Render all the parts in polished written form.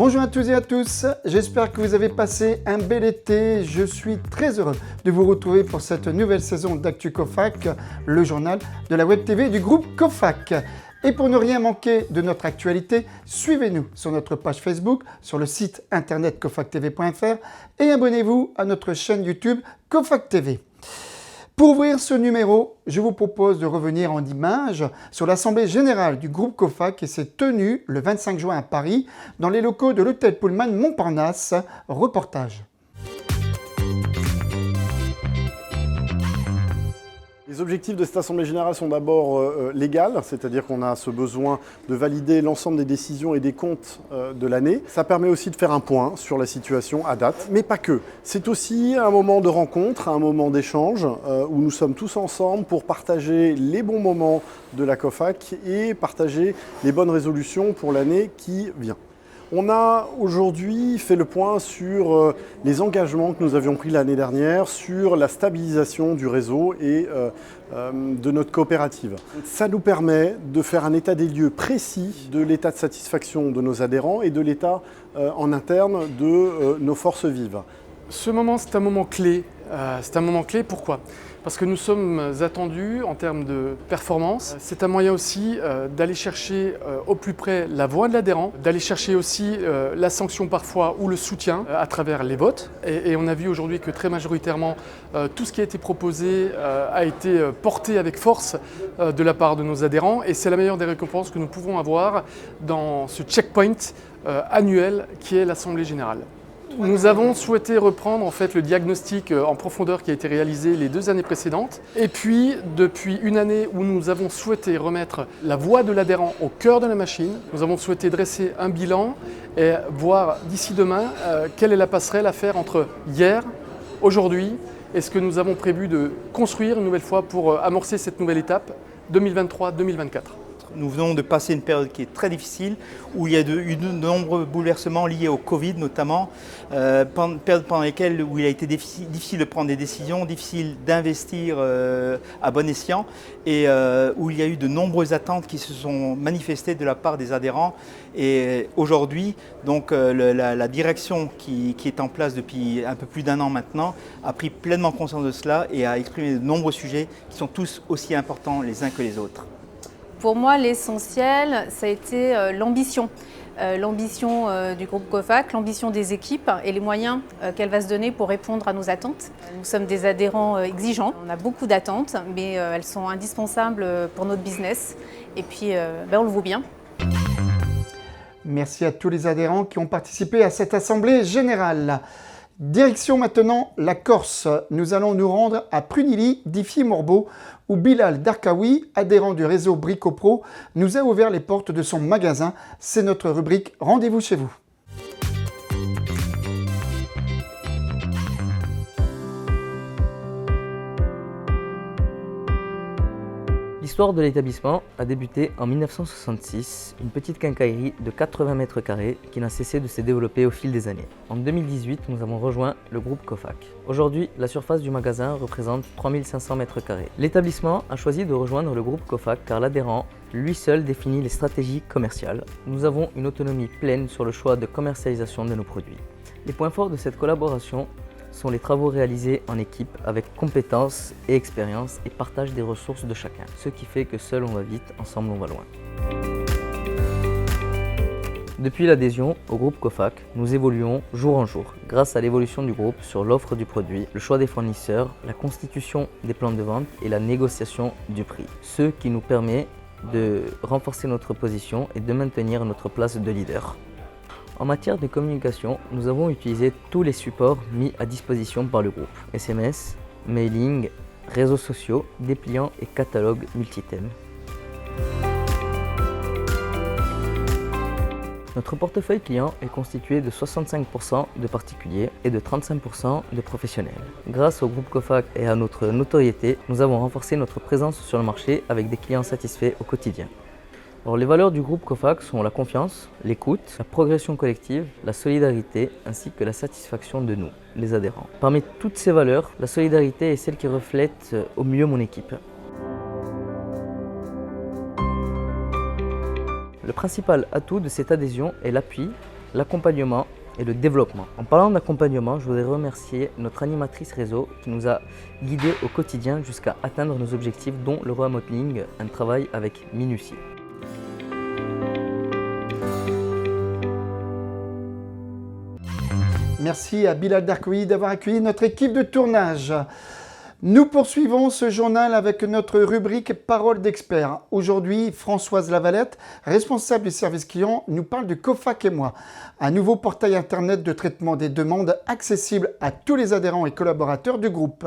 Bonjour à tous et à tous, j'espère que vous avez passé un bel été. Je suis très heureux de vous retrouver pour cette nouvelle saison d'Actu Cofac, le journal de la Web TV du groupe Cofac. Et pour ne rien manquer de notre actualité, suivez-nous sur notre page Facebook, sur le site internet cofactv.fr et abonnez-vous à notre chaîne YouTube Cofac TV. Pour ouvrir ce numéro, je vous propose de revenir en images sur l'Assemblée Générale du groupe Cofac qui s'est tenue le 25 juin à Paris dans les locaux de l'hôtel Pullman Montparnasse. Reportage. Les objectifs de cette Assemblée Générale sont d'abord légaux, c'est-à-dire qu'on a ce besoin de valider l'ensemble des décisions et des comptes de l'année. Ça permet aussi de faire un point sur la situation à date, mais pas que. C'est aussi un moment de rencontre, un moment d'échange où nous sommes tous ensemble pour partager les bons moments de la Cofac et partager les bonnes résolutions pour l'année qui vient. On a aujourd'hui fait le point sur les engagements que nous avions pris l'année dernière, sur la stabilisation du réseau et de notre coopérative. Ça nous permet de faire un état des lieux précis de l'état de satisfaction de nos adhérents et de l'état en interne de nos forces vives. Ce moment, c'est un moment clé. Pourquoi ? Parce que nous sommes attendus en termes de performance. C'est un moyen aussi d'aller chercher au plus près la voix de l'adhérent, d'aller chercher aussi la sanction parfois ou le soutien à travers les votes. Et on a vu aujourd'hui que très majoritairement, tout ce qui a été proposé a été porté avec force de la part de nos adhérents. Et c'est la meilleure des récompenses que nous pouvons avoir dans ce checkpoint annuel qui est l'Assemblée Générale. Nous avons souhaité reprendre en fait le diagnostic en profondeur qui a été réalisé les 2 années précédentes. Et puis, depuis une année où nous avons souhaité remettre la voix de l'adhérent au cœur de la machine, nous avons souhaité dresser un bilan et voir d'ici demain quelle est la passerelle à faire entre hier, aujourd'hui et ce que nous avons prévu de construire une nouvelle fois pour amorcer cette nouvelle étape 2023-2024. Nous venons de passer une période qui est très difficile, où il y a eu de nombreux bouleversements liés au Covid notamment, période pendant laquelle où il a été difficile de prendre des décisions, difficile d'investir à bon escient, et où il y a eu de nombreuses attentes qui se sont manifestées de la part des adhérents. Et aujourd'hui, donc la direction qui est en place depuis un peu plus d'1 an maintenant a pris pleinement conscience de cela et a exprimé de nombreux sujets qui sont tous aussi importants les uns que les autres. Pour moi, l'essentiel, ça a été l'ambition. L'ambition du groupe Cofac, l'ambition des équipes et les moyens qu'elle va se donner pour répondre à nos attentes. Nous sommes des adhérents exigeants, on a beaucoup d'attentes, mais elles sont indispensables pour notre business. Et puis, on le vaut bien. Merci à tous les adhérents qui ont participé à cette Assemblée Générale. Direction maintenant la Corse. Nous allons nous rendre à Prunilly, d'Iffy-Morbeau, où Bilal Darkaoui, adhérent du réseau Bricopro, nous a ouvert les portes de son magasin. C'est notre rubrique Rendez-vous chez vous. L'histoire de l'établissement a débuté en 1966, une petite quincaillerie de 80 mètres carrés qui n'a cessé de se développer au fil des années. En 2018, nous avons rejoint le groupe Cofac. Aujourd'hui, la surface du magasin représente 3500 mètres carrés. L'établissement a choisi de rejoindre le groupe Cofac car l'adhérent, lui seul, définit les stratégies commerciales. Nous avons une autonomie pleine sur le choix de commercialisation de nos produits. Les points forts de cette collaboration sont les travaux réalisés en équipe avec compétence et expérience et partage des ressources de chacun. Ce qui fait que seul on va vite, ensemble on va loin. Depuis l'adhésion au groupe Cofac, nous évoluons jour en jour grâce à l'évolution du groupe sur l'offre du produit, le choix des fournisseurs, la constitution des plans de vente et la négociation du prix. Ce qui nous permet de renforcer notre position et de maintenir notre place de leader. En matière de communication, nous avons utilisé tous les supports mis à disposition par le groupe. SMS, mailing, réseaux sociaux, dépliants et catalogues multithèmes. Notre portefeuille client est constitué de 65% de particuliers et de 35% de professionnels. Grâce au groupe Cofac et à notre notoriété, nous avons renforcé notre présence sur le marché avec des clients satisfaits au quotidien. Alors, les valeurs du groupe Cofac sont la confiance, l'écoute, la progression collective, la solidarité ainsi que la satisfaction de nous, les adhérents. Parmi toutes ces valeurs, la solidarité est celle qui reflète au mieux mon équipe. Le principal atout de cette adhésion est l'appui l'accompagnement et le développement. En parlant d'accompagnement, je voudrais remercier notre animatrice réseau qui nous a guidés au quotidien jusqu'à atteindre nos objectifs, dont le remodeling, un travail avec minutie. Merci à Bilal Darkoui d'avoir accueilli notre équipe de tournage. Nous poursuivons ce journal avec notre rubrique Parole d'expert. Aujourd'hui, Françoise Lavalette, responsable du service client, nous parle du Cofac et moi, un nouveau portail internet de traitement des demandes accessible à tous les adhérents et collaborateurs du groupe.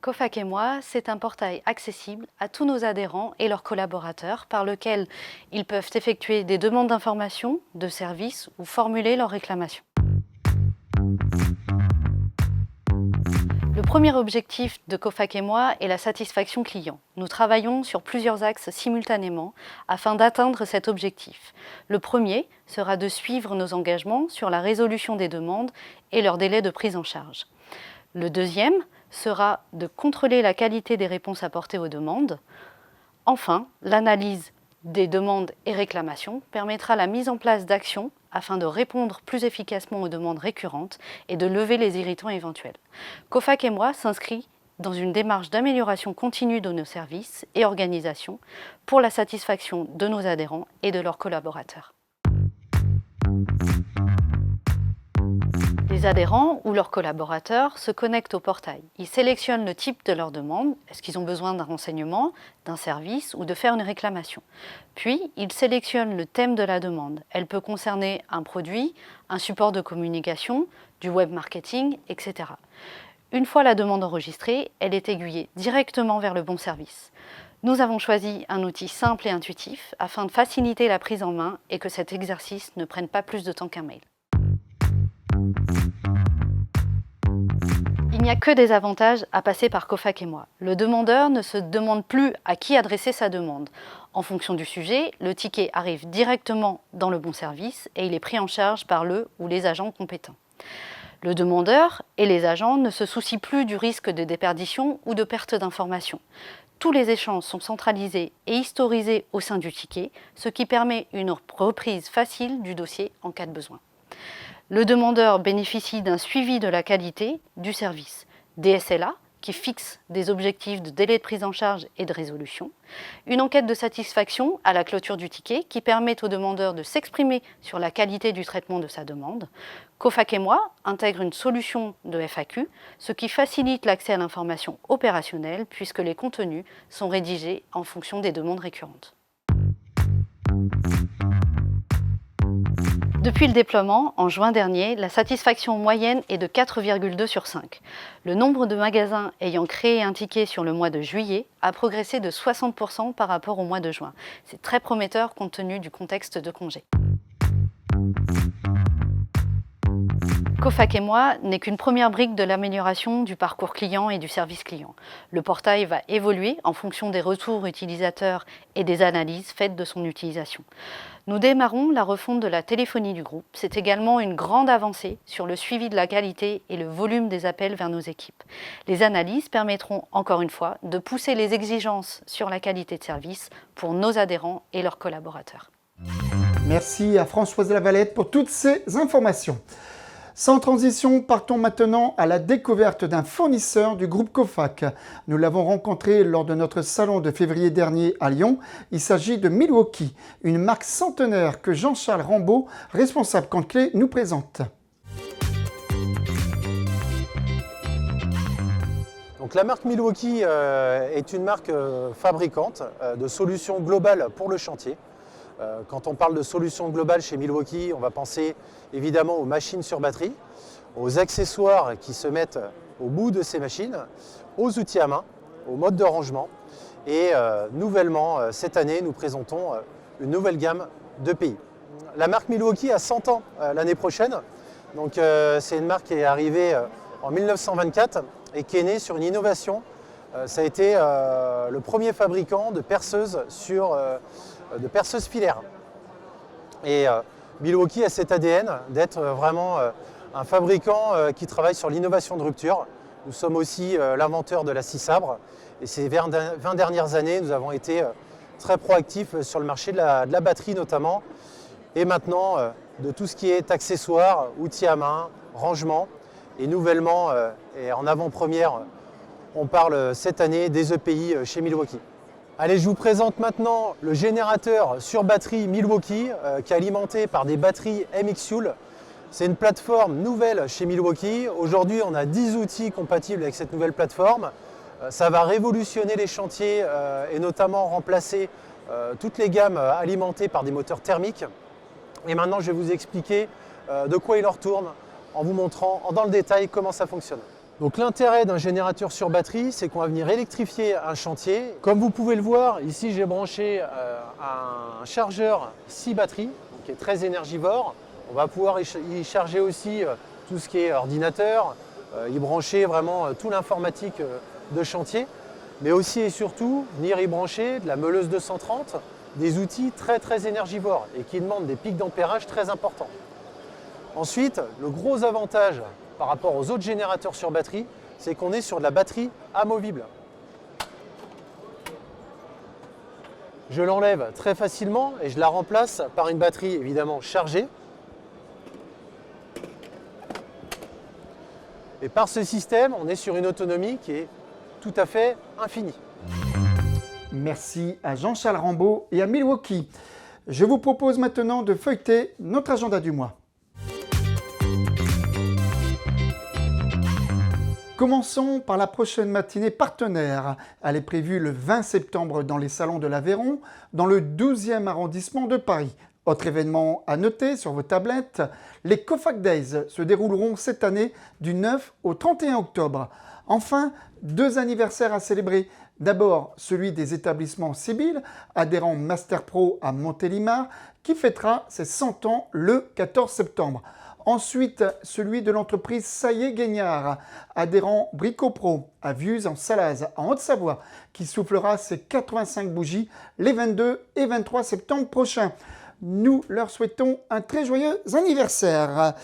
Cofac et moi, c'est un portail accessible à tous nos adhérents et leurs collaborateurs par lequel ils peuvent effectuer des demandes d'informations, de services ou formuler leurs réclamations. Le premier objectif de Cofac et moi est la satisfaction client. Nous travaillons sur plusieurs axes simultanément afin d'atteindre cet objectif. Le premier sera de suivre nos engagements sur la résolution des demandes et leur délai de prise en charge. Le deuxième sera de contrôler la qualité des réponses apportées aux demandes. Enfin, l'analyse des demandes et réclamations permettra la mise en place d'actions afin de répondre plus efficacement aux demandes récurrentes et de lever les irritants éventuels. Cofac et moi s'inscrit dans une démarche d'amélioration continue de nos services et organisations pour la satisfaction de nos adhérents et de leurs collaborateurs. Les adhérents ou leurs collaborateurs se connectent au portail. Ils sélectionnent le type de leur demande, est-ce qu'ils ont besoin d'un renseignement, d'un service ou de faire une réclamation. Puis, ils sélectionnent le thème de la demande. Elle peut concerner un produit, un support de communication, du web marketing, etc. Une fois la demande enregistrée, elle est aiguillée directement vers le bon service. Nous avons choisi un outil simple et intuitif afin de faciliter la prise en main et que cet exercice ne prenne pas plus de temps qu'un mail. Il n'y a que des avantages à passer par Cofac et moi. Le demandeur ne se demande plus à qui adresser sa demande. En fonction du sujet, le ticket arrive directement dans le bon service et il est pris en charge par le ou les agents compétents. Le demandeur et les agents ne se soucient plus du risque de déperdition ou de perte d'informations. Tous les échanges sont centralisés et historisés au sein du ticket, ce qui permet une reprise facile du dossier en cas de besoin. Le demandeur bénéficie d'un suivi de la qualité du service, des SLA qui fixent des objectifs de délai de prise en charge et de résolution, une enquête de satisfaction à la clôture du ticket qui permet au demandeur de s'exprimer sur la qualité du traitement de sa demande. Cofac et moi intègrent une solution de FAQ, ce qui facilite l'accès à l'information opérationnelle puisque les contenus sont rédigés en fonction des demandes récurrentes. Depuis le déploiement, en juin dernier, la satisfaction moyenne est de 4,2 sur 5. Le nombre de magasins ayant créé un ticket sur le mois de juillet a progressé de 60% par rapport au mois de juin. C'est très prometteur compte tenu du contexte de congé. Cofac et moi n'est qu'une première brique de l'amélioration du parcours client et du service client. Le portail va évoluer en fonction des retours utilisateurs et des analyses faites de son utilisation. Nous démarrons la refonte de la téléphonie du groupe. C'est également une grande avancée sur le suivi de la qualité et le volume des appels vers nos équipes. Les analyses permettront, encore une fois, de pousser les exigences sur la qualité de service pour nos adhérents et leurs collaborateurs. Merci à Françoise Lavalette pour toutes ces informations. Sans transition, partons maintenant à la découverte d'un fournisseur du groupe Cofac. Nous l'avons rencontré lors de notre salon de février dernier à Lyon. Il s'agit de Milwaukee, une marque centenaire que Jean-Charles Rambaud, responsable compte clé, nous présente. Donc, la marque Milwaukee est une marque fabricante de solutions globales pour le chantier. Quand on parle de solutions globales chez Milwaukee, on va penser évidemment aux machines sur batterie, aux accessoires qui se mettent au bout de ces machines, aux outils à main, aux modes de rangement. Et nouvellement, cette année, nous présentons une nouvelle gamme de pays. La marque Milwaukee a 100 ans l'année prochaine. Donc c'est une marque qui est arrivée en 1924 et qui est née sur une innovation. Ça a été le premier fabricant de perceuses filaires. Et Milwaukee a cet ADN d'être vraiment un fabricant qui travaille sur l'innovation de rupture. Nous sommes aussi l'inventeur de la scie sabre. Et ces 20 dernières années, nous avons été très proactifs sur le marché de la batterie notamment. Et maintenant, de tout ce qui est accessoires, outils à main, rangement. Et nouvellement, et en avant-première, on parle cette année des EPI chez Milwaukee. Allez, je vous présente maintenant le générateur sur batterie Milwaukee qui est alimenté par des batteries MX Fuel. C'est une plateforme nouvelle chez Milwaukee. Aujourd'hui, on a 10 outils compatibles avec cette nouvelle plateforme. Ça va révolutionner les chantiers et notamment remplacer toutes les gammes alimentées par des moteurs thermiques. Et maintenant, je vais vous expliquer de quoi il en retourne en vous montrant dans le détail comment ça fonctionne. Donc l'intérêt d'un générateur sur batterie, c'est qu'on va venir électrifier un chantier. Comme vous pouvez le voir, ici j'ai branché un chargeur 6 batteries, qui est très énergivore. On va pouvoir y charger aussi tout ce qui est ordinateur, y brancher vraiment tout l'informatique de chantier, mais aussi et surtout venir y brancher de la meuleuse 230, des outils très énergivores et qui demandent des pics d'ampérage très importants. Ensuite, le gros avantage par rapport aux autres générateurs sur batterie, c'est qu'on est sur de la batterie amovible. Je l'enlève très facilement et je la remplace par une batterie évidemment chargée. Et par ce système, on est sur une autonomie qui est tout à fait infinie. Merci à Jean-Charles Rambaud et à Milwaukee. Je vous propose maintenant de feuilleter notre agenda du mois. Commençons par la prochaine matinée partenaire. Elle est prévue le 20 septembre dans les salons de l'Aveyron, dans le 12e arrondissement de Paris. Autre événement à noter sur vos tablettes, les Cofac Days se dérouleront cette année du 9 au 31 octobre. Enfin, 2 anniversaires à célébrer. D'abord, celui des établissements Sibyl, adhérent Master Pro à Montélimar, qui fêtera ses 100 ans le 14 septembre. Ensuite, celui de l'entreprise Saillé-Guignard, adhérent Bricopro à Viuz en Salaz, en Haute-Savoie, qui soufflera ses 85 bougies les 22 et 23 septembre prochains. Nous leur souhaitons un très joyeux anniversaire.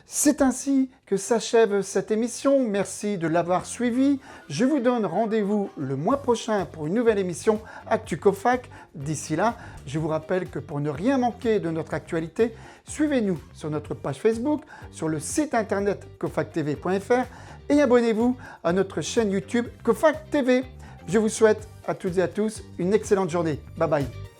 C'est ainsi que s'achève cette émission. Merci de l'avoir suivi. Je vous donne rendez-vous le mois prochain pour une nouvelle émission Actu Cofac. D'ici là, je vous rappelle que pour ne rien manquer de notre actualité, suivez-nous sur notre page Facebook, sur le site internet cofactv.fr et abonnez-vous à notre chaîne YouTube Cofac TV. Je vous souhaite à toutes et à tous une excellente journée. Bye bye.